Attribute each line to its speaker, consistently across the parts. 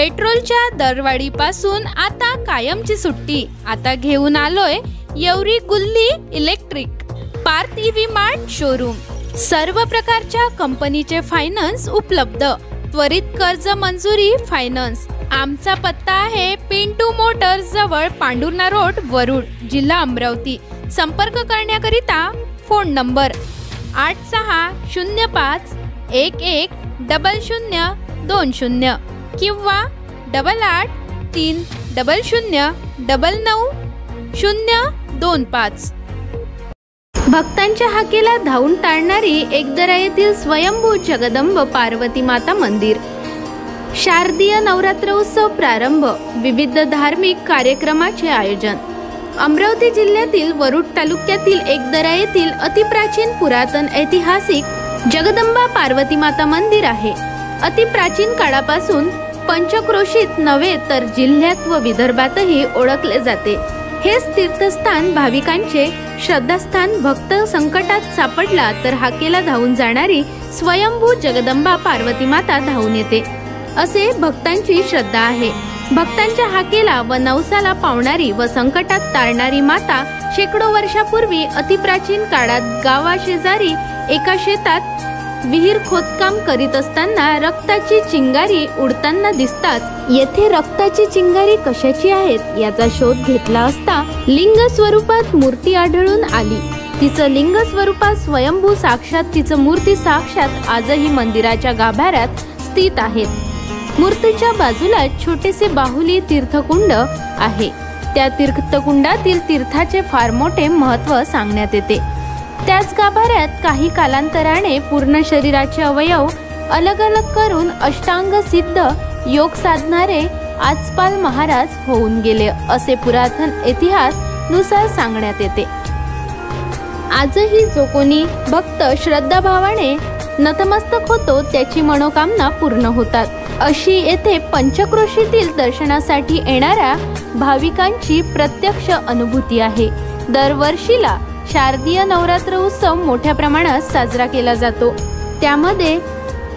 Speaker 1: पेट्रोलच्या दरवाढीपासून आता कायमची सुट्टी। आता घेऊन आलोय येवरी गुल्ली electric Parth EV mart showroom. सर्व प्रकारच्या कंपनीचे फायनान्स उपलब्ध, त्वरित कर्ज मंजुरी फायनान्स। आमचा पत्ता आहे पिंटू मोटर्स जवळ पांडुर्णा रोड, वरुड, जिल्हा अमरावती। संपर्क करण्याकरिता फोन नंबर 8605110020 किंवा 8830099025। भक्तांच्या हाकेला धावून टाळणारी एकदरा येथील स्वयंभू जगदंब पार्वती माता मंदिर। शारदीय नवरात्र उत्सव प्रारंभ, विविध धार्मिक कार्यक्रमाचे आयोजन। अमरावती जिल्ह्यातील वरुड तालुक्यातील एकदरा येथील अतिप्राचीन पुरातन ऐतिहासिक जगदंबा पार्वती माता मंदिर आहे। अतिप्राचीन काळापासून पंचक्रोशीत नव्हे तर जिल्ह्यात व विदर्भातही ओळखले जाते। हेच तीर्थस्थान भाविकांचे श्रद्धास्थान। भक्त संकटात सापडला तर हाकेला धावून जाणारी स्वयंभू जगदंबा पार्वती माता धावून येते, असे भक्तांची श्रद्धा आहे। भक्तांच्या हाकेला व नवसाला पावणारी व संकटात तारणारी माता शेकडो वर्षापूर्वी अतिप्राचीन काळात गावाशेजारी एका शेतात विहीर खोदकाम करीत असताना रक्ताची चिंगारी उडताना दिसताच येथे रक्ताची चिंगारी कशाची आहेत याचा शोध घेतला असता लिंग स्वरूपात मूर्ती आढळून आली। तिचं लिंग स्वरूपात स्वयंभू साक्षात तिचं मूर्ती साक्षात आजही मंदिराच्या गाभाऱ्यात स्थित आहेत। मूर्तीच्या बाजूला छोटेसे बाहुली तीर्थकुंड आहे। त्या तीर्थकुंडातील तीर्थाचे फार मोठे महत्त्व सांगण्यात येते। त्याच गाभाऱ्यात काही कालांतराने पूर्ण शरीराचे अवयव अलग अलग करून अष्टांग सिद्ध योग साधणारे आजपाल महाराज होऊन गेले, असे पुरातन इतिहास नुसार सांगण्यात येते। आजही जो कोणी भक्त श्रद्धाभावाने नतमस्तक होतो त्याची मनोकामना पूर्ण होतात, अशी येथे पंचक्रोशीतील दर्शनासाठी येणाऱ्या भाविकांची प्रत्यक्ष अनुभूती आहे। दरवर्षीला शारदीय नवरात्र उत्सव मोठ्या प्रमाणात साजरा केला जातो। त्यामध्ये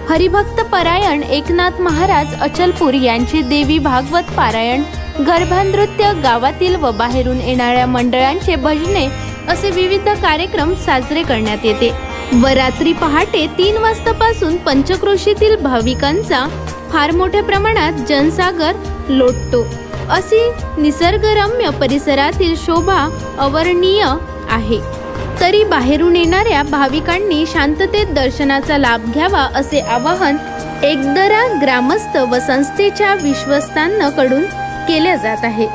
Speaker 1: हरिभक्त परायण एकनाथ महाराज अचलपूर यांचे देवी भागवत पारायण, गर्भानृत्य, गावातील व बाहेरून येणाऱ्या मंडळांचे भजने असे विविध कार्यक्रम साजरे करण्यात येते व रात्री पहाटे 3 वाजतापासून पंचक्रोशीतील भाविकांचा फार मोठ्या प्रमाणात जनसागर लोटतो। अशी निसर्गरम्य परिसरातील शोभा अवर्णनीय आहे। तरी बाहेरून येणाऱ्या भाविकांनी शांततेत दर्शनाचा लाभ घ्यावा, असे आवाहन एकदरा ग्रामस्थ व संस्थेच्या विश्वस्तांकडून केले जात आहे।